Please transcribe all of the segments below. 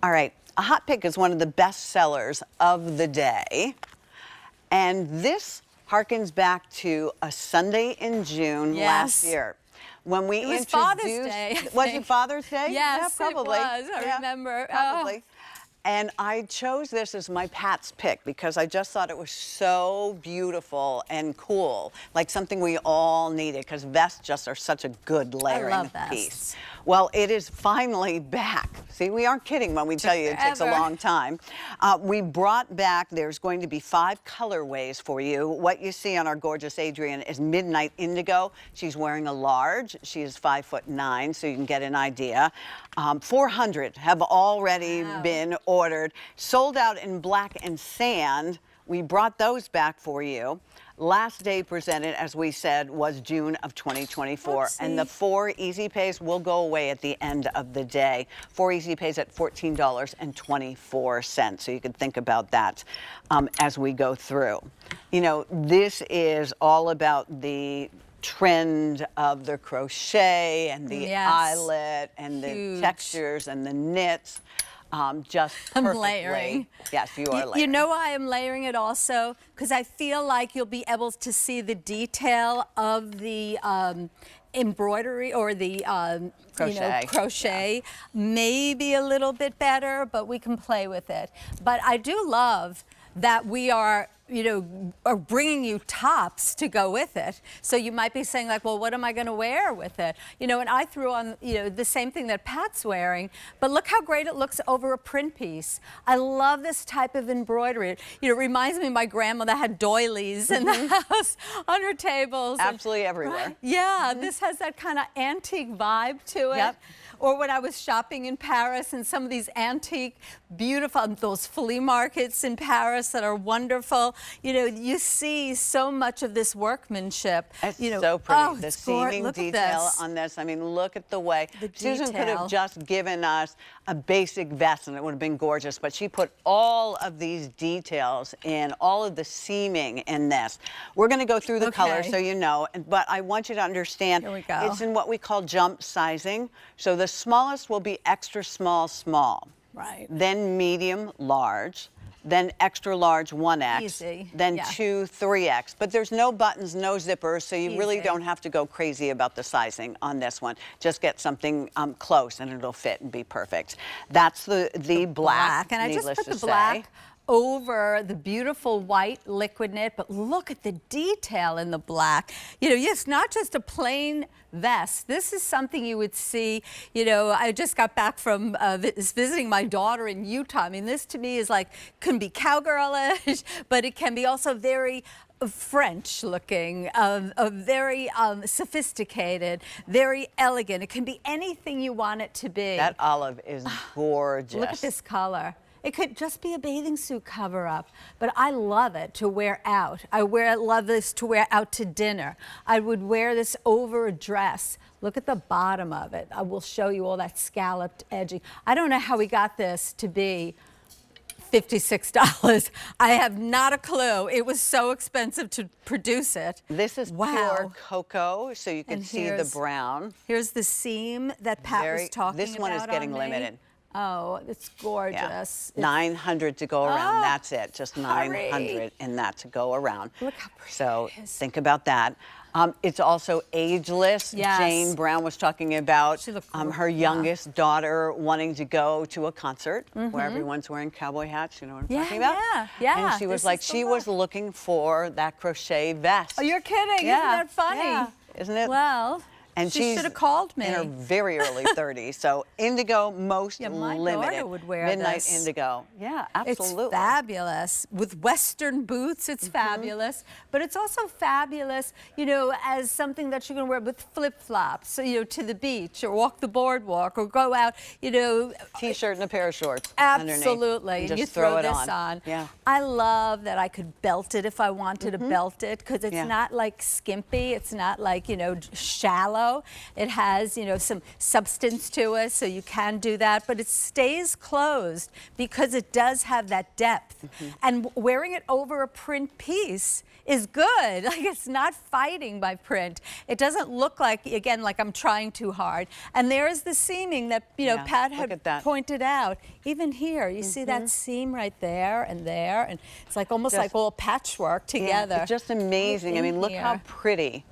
All right, a hot pick is one of the best sellers of the day. And this harkens back to a Sunday in June last year. When we introduced Father's Day. Was it Father's Day? Yes, yeah, probably. it was. I remember. Probably. And I chose this as my Pat's pick because I just thought it was so beautiful and cool, like something we all needed, because vests just are such a good layering piece. Well, it is finally back. See, we aren't kidding when we tell you it takes a long time. We brought back, there's going to be 5 colorways for you. What you see on our gorgeous Adrienne is Midnight Indigo. She's wearing a large. She is 5'9", so you can get an idea. 400 have already been ordered. Sold out in black and sand. We brought those back for you. Last day presented, as we said, was June of 2024. Oopsie. And the 4 easy pays will go away at the end of the day. 4 easy pays at $14.24. So you can think about that as we go through. You know, this is all about the trend of the crochet and the eyelet and the textures and the knits. Just perfectly. I'm layering. Yes, you are layering. You know why I'm layering it also? Because I feel like you'll be able to see the detail of the embroidery or the crochet maybe a little bit better, but we can play with it. But I do love that we are bringing you tops to go with it. So you might be saying like, well, what am I going to wear with it? You know, and I threw on, the same thing that Pat's wearing, but look how great it looks over a print piece. I love this type of embroidery. It reminds me of my grandmother had doilies in the house on her tables. Absolutely everywhere. Right? Yeah, this has that kind of antique vibe to it. Yep. Or when I was shopping in Paris and some of these antique, beautiful, those flea markets in Paris that are wonderful, you see so much of this workmanship. It's so pretty. Oh, the seaming detail on this. I mean, look at the way. Susan could have just given us a basic vest and it would have been gorgeous, but she put all of these details in, all of the seaming in this. We're going to go through the colors so you know, but I want you to understand it's in what we call jump sizing. So the smallest will be extra small, small. Right. Then medium, large. Then extra large, 1X. Easy. Then 2, 3X. But there's no buttons, no zippers, so you really don't have to go crazy about the sizing on this one. Just get something close and it'll fit and be perfect. That's the black. And I just put the black over the beautiful white liquid knit, but look at the detail in the black. It's not just a plain vest. This is something you would see, I just got back from visiting my daughter in Utah. I mean, this to me is like, can be cowgirlish, but it can be also very French looking, very sophisticated, very elegant. It can be anything you want it to be. That olive is gorgeous. Look at this color. It could just be a bathing suit cover-up, but I love it to wear out. I love this to wear out to dinner. I would wear this over a dress. Look at the bottom of it. I will show you all that scalloped edging. I don't know how we got this to be $56. I have not a clue. It was so expensive to produce it. This is pure cocoa, so you can see the brown. Here's the seam that Pat was talking about. This one is getting limited. Oh, it's gorgeous. Yeah. 900 to go around. That's it. Just 900 and that to go around. Look how pretty So think about that. It's also ageless. Jane Brown was talking about her youngest daughter wanting to go to a concert where everyone's wearing cowboy hats. You know what I'm talking about? Yeah. And she was like, she was looking for that crochet vest. Oh, you're kidding. Isn't that funny? Yeah. Isn't it? Well. And she should have called me. In her very early 30s. So indigo, most my limited. daughter would wear Midnight this. Indigo. Yeah, absolutely. It's fabulous. With Western boots, it's fabulous. But it's also fabulous, as something that you're going to wear with flip-flops, to the beach or walk the boardwalk or go out, T-shirt and a pair of shorts. Absolutely. And you just throw this on. Yeah. I love that I could belt it if I wanted to belt it because it's not like skimpy. It's not like, shallow. flow. It has, you know, some substance to it, so you can do that, but it stays closed because it does have that depth. And wearing it over a print piece is good. Like, it's not fighting my print. It doesn't look like, again, like I'm trying too hard. And there's the seaming that, you know, Pat had pointed out. Even here, you see that seam right there, and it's like almost like all patchwork together. Yeah, it's just amazing. I mean, look how pretty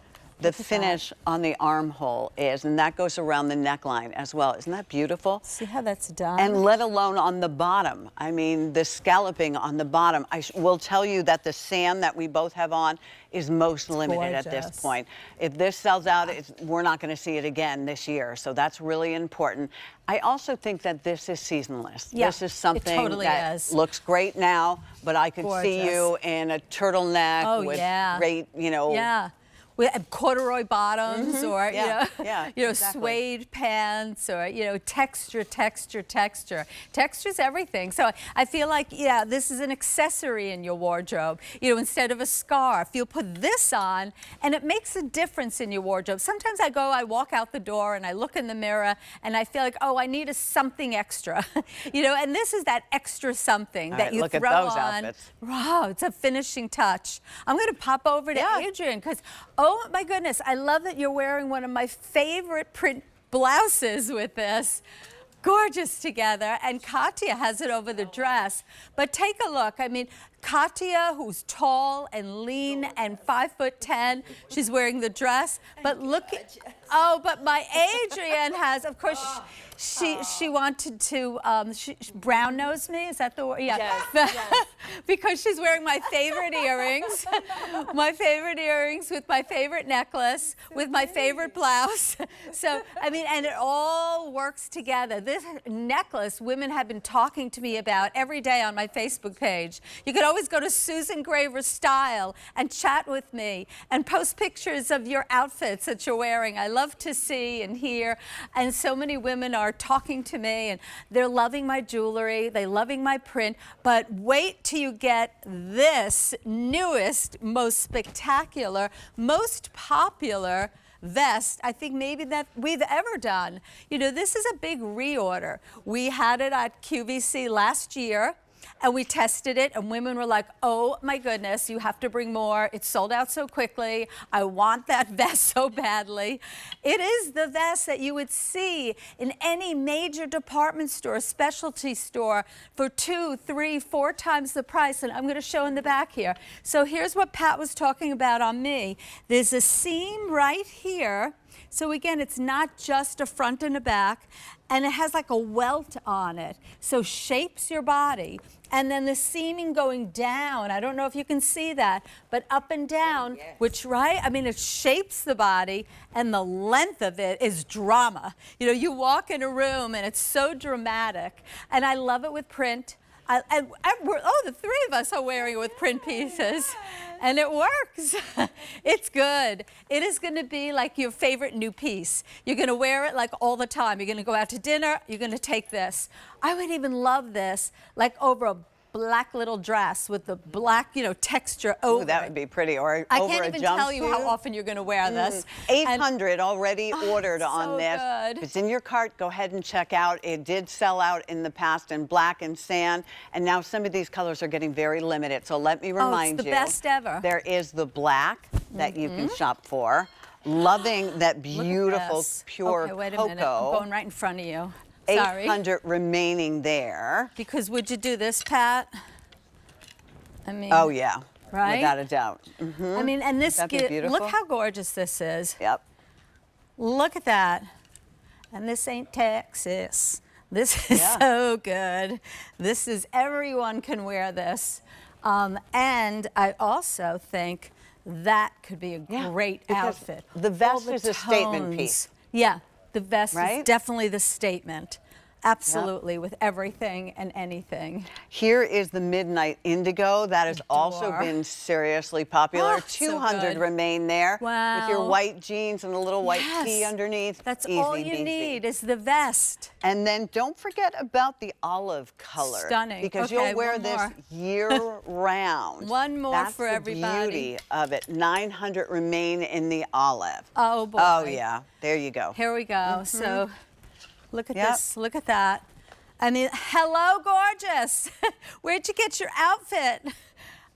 the finish on the armhole is, and that goes around the neckline as well. Isn't that beautiful? See how that's done? And let alone on the bottom. I mean, the scalloping on the bottom. I will tell you that the sand that we both have on is most limited at this point. If this sells out, we're not going to see it again this year, so that's really important. I also think that this is seasonless. Yeah, this is something totally that looks great now, but I could see you in a turtleneck with great, you know. Yeah. With corduroy bottoms, or exactly. suede pants, or texture. Texture's everything. So I feel like this is an accessory in your wardrobe. Instead of a scarf, you'll put this on, and it makes a difference in your wardrobe. Sometimes I walk out the door and I look in the mirror and I feel like, oh, I need something extra, And this is that extra something that you throw on. Look at those outfits. Wow, it's a finishing touch. I'm going to pop over to Adrienne because. Oh my goodness, I love that you're wearing one of my favorite print blouses with this. Gorgeous together, and Katya has it over the dress. But take a look. I mean, Katya, who's tall and lean and 5'10", she's wearing the dress. But look, but my Adrienne has, of course, she wanted to brown nose me. Is that the word? Yeah. Yes. Because she's wearing my favorite earrings, with my favorite necklace, with my favorite blouse. So I mean, and it all works together. This necklace, women have been talking to me about every day on my Facebook page. You could always go to Susan Graver Style and chat with me and post pictures of your outfits that you're wearing. I love to see and hear, and so many women are talking to me and they're loving my jewelry, they're loving my print. But wait till you get this newest, most spectacular, most popular vest I think maybe that we've ever done. This is a big reorder. We had it at QVC last year, and we tested it, and women were like, oh my goodness, you have to bring more. It's sold out so quickly. I want that vest so badly. It is the vest that you would see in any major department store, specialty store for 2, 3, 4 times the price, and I'm going to show in the back here. So here's what Pat was talking about on me. There's a seam right here. So again, it's not just a front and a back, and it has like a welt on it. So shapes your body. And then the seaming going down, I don't know if you can see that, but up and down, which, I mean, it shapes the body, and the length of it is drama. You walk in a room and it's so dramatic, and I love it with print. The three of us are wearing it with print pieces, and it works. It's good. It is going to be like your favorite new piece. You're going to wear it like all the time. You're going to go out to dinner. You're going to take this. I would even love this like over a black little dress with the black, texture over it. That would be pretty. Or over a jumpsuit. I can't even tell you how often you're going to wear this. 800 already ordered on this. Good. If it's in your cart, go ahead and check out. It did sell out in the past in black and sand, and now some of these colors are getting very limited. So let me remind you. It's the best ever. There is the black that you can shop for. Loving that beautiful pure okay, wait a cocoa. minute. I'm going right in front of you. Sorry. 800 remaining there. Because would you do this, Pat? I mean. Oh yeah. Right? Without a doubt. I mean, and this, look how gorgeous this is. Yep. Look at that. And this ain't Texas. This is so good. This is, everyone can wear this. And I also think that could be a great outfit. The vest is a statement piece. Yeah, the vest is definitely the statement. Absolutely, with everything and anything. Here is the Midnight Indigo. That has also been seriously popular. Oh, 200 so remain there. Wow. With your white jeans and a little white tee underneath. That's easy all you peasy. need is the vest. And then don't forget about the olive color. Stunning. Because Okay, you'll wear one this more. year round. One more That's for the everybody. beauty of it. 900 remain in the olive. Oh, boy. Oh, yeah. There you go. Here we go. So look at Yep. this. Look at that. I mean, hello, gorgeous. Where'd you get your outfit?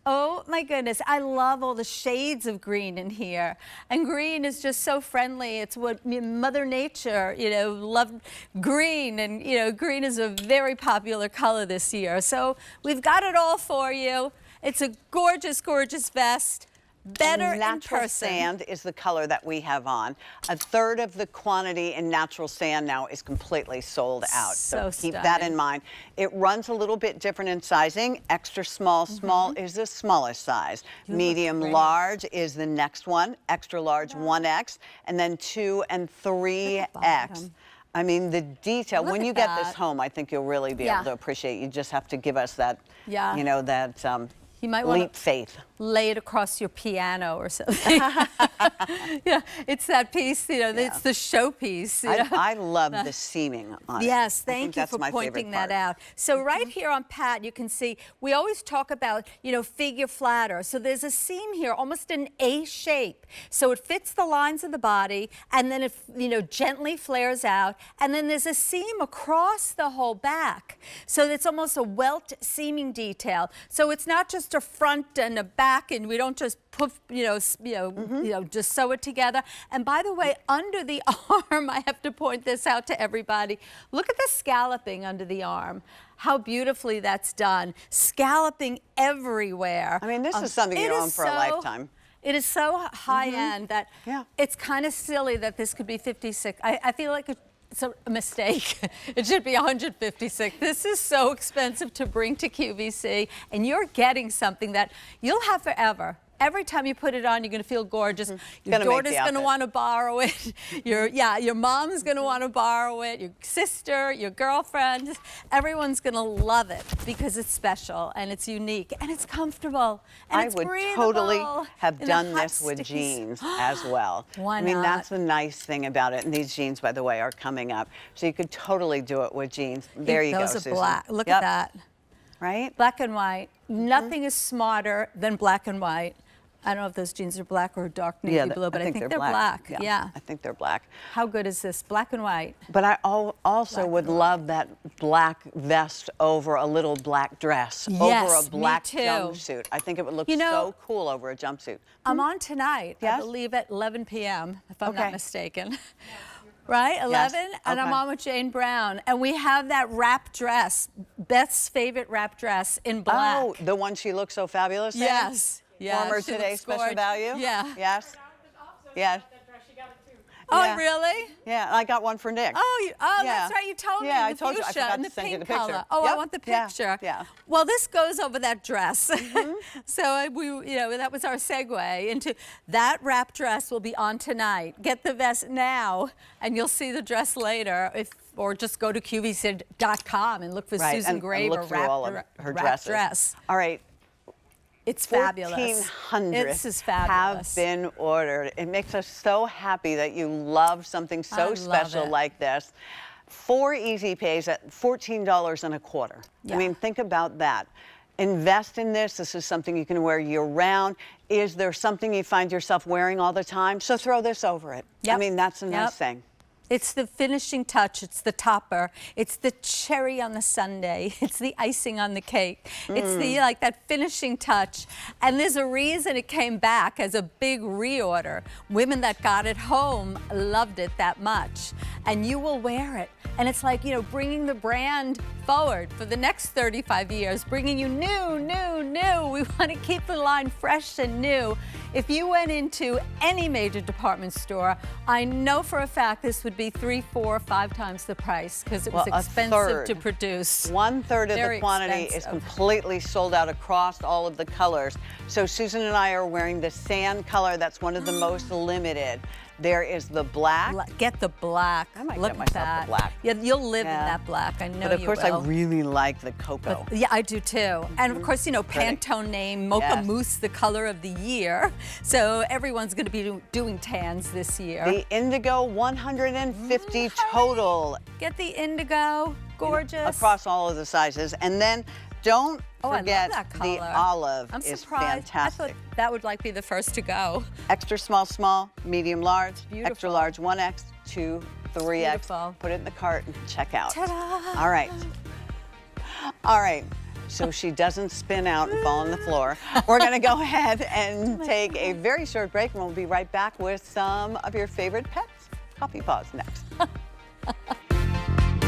Oh my goodness, I love all the shades of green in here. And green is just so friendly. It's what Mother Nature, loved green. And, green is a very popular color this year. So we've got it all for you. It's a gorgeous, gorgeous vest. Better in natural person. sand is the color that we have on. A third of the quantity in natural sand now is completely sold out. So keep that stunning. in mind. It runs a little bit different in sizing. Extra small, small is the smallest size. You look Medium great. large is the next one. Extra large 1X, and then 2 and 3X. bottom. I mean, the detail, Look when at you get this that. home, I think you'll really be Yeah. able to appreciate. You just have to give us that, Yeah. You might want leap faith. lay it across your piano or something. Yeah, it's that piece, it's the showpiece. I love the seaming on it. Yes, I think thank you that's for my favorite pointing that part. out. So right here on Pat, you can see, we always talk about, figure flatter. So there's a seam here, almost an A shape. So it fits the lines of the body, and then it, gently flares out. And then there's a seam across the whole back. So it's almost a welt seaming detail. So it's not just a front and a back, and we don't just poof, just sew it together. And by the way, under the arm, I have to point this out to everybody. Look at the scalloping under the arm. How beautifully that's done. Scalloping everywhere. I mean, this is something you own for a lifetime. It is so high-end that Yeah. it's kind of silly that this could be $56. I feel like it's a mistake. It should be $156. This is so expensive to bring to QVC, and you're getting something that you'll have forever. Every time you put it on, you're going to feel gorgeous. Your daughter's going to want to borrow it. Your mom's going to want to borrow it. Your sister, your girlfriend, everyone's going to love it because it's special and it's unique and it's comfortable and it's breathable. I would totally have done this with jeans as well. Why I mean, not? that's the nice thing about it. And these jeans, by the way, are coming up. So you could totally do it with jeans. There you go, Those are Susan. black. Look at that. Right? Black and white. Nothing is smarter than black and white. I don't know if those jeans are black or dark navy blue, but I think they're black. Yeah. I think they're black. How good is this? Black and white. But I also would love that black vest over a little black dress, Yes, over a black me too. jumpsuit. I think it would look so cool over a jumpsuit. I'm on tonight, I Yes? believe at 11 p.m., if I'm Okay. not mistaken. Right, 11? And I'm Okay. on with Jane Brown. And we have that wrap dress, Beth's favorite wrap dress in black. Oh, the one she looks so fabulous in? Yes. Yeah, Former she Today's looks Special gorgeous. Value? Yeah. Yes? Yes. Oh, Yeah. really? Yeah, I got one for Nick. Oh, Yeah. that's right. You told me. Yeah, I the told you. I fuchsia forgot and to the send you pink the picture. color. Oh, I Yep. want the Yeah, picture. yeah. Well, this goes over that dress. So that was our segue into that wrap dress will be on tonight. Get the vest now, and you'll see the dress later. Or just go to QVC.com and look for Susan Graver and look through all of her dresses. dress. All right. It's fabulous. 1,400 This is fabulous. have been ordered. It makes us so happy that you love something I so love special it. like this. 4 easy pays at $14.25. Yeah. I mean, think about that. Invest in this. This is something you can wear year-round. Is there something you find yourself wearing all the time? So throw this over it. Yep. I mean, that's a nice thing. It's the finishing touch. It's the topper. It's the cherry on the sundae. It's the icing on the cake. It's the that finishing touch. And there's a reason it came back as a big reorder. Women that got it home loved it that much. And you will wear it. And it's like, bringing the brand forward for the next 35 years, bringing you new, new, new. We want to keep the line fresh and new. If you went into any major department store, I know for a fact this would be 3, 4, 5 times the price because it was expensive to produce. 1/3 of Very the quantity is expensive. completely sold out across all of the colors. So Susan and I are wearing the sand color. That's one of the most limited. There is the black. Get the black. I might Look get myself at that. the black. Yeah, you'll live in Yeah. that black. I know you will. But of course, I really like the cocoa. Yeah, I do too. And of course, you know, Pantone name Mocha Yes. Mousse the color of the year. So everyone's going to be doing tans this year. The indigo 150 total. Get the indigo. Gorgeous. Across all of the sizes. And then don't forget I love that the color. olive I'm is surprised. fantastic. I thought that would like be the first to go. Extra small, small, medium, large, Beautiful. extra large, 1X, 2, 3X. Beautiful. Put it in the cart and check out. Ta-da! All right. All right. So she doesn't spin out and fall on the floor. We're going to go ahead and take a very short break, and we'll be right back with some of your favorite pets. Coffee Paws next.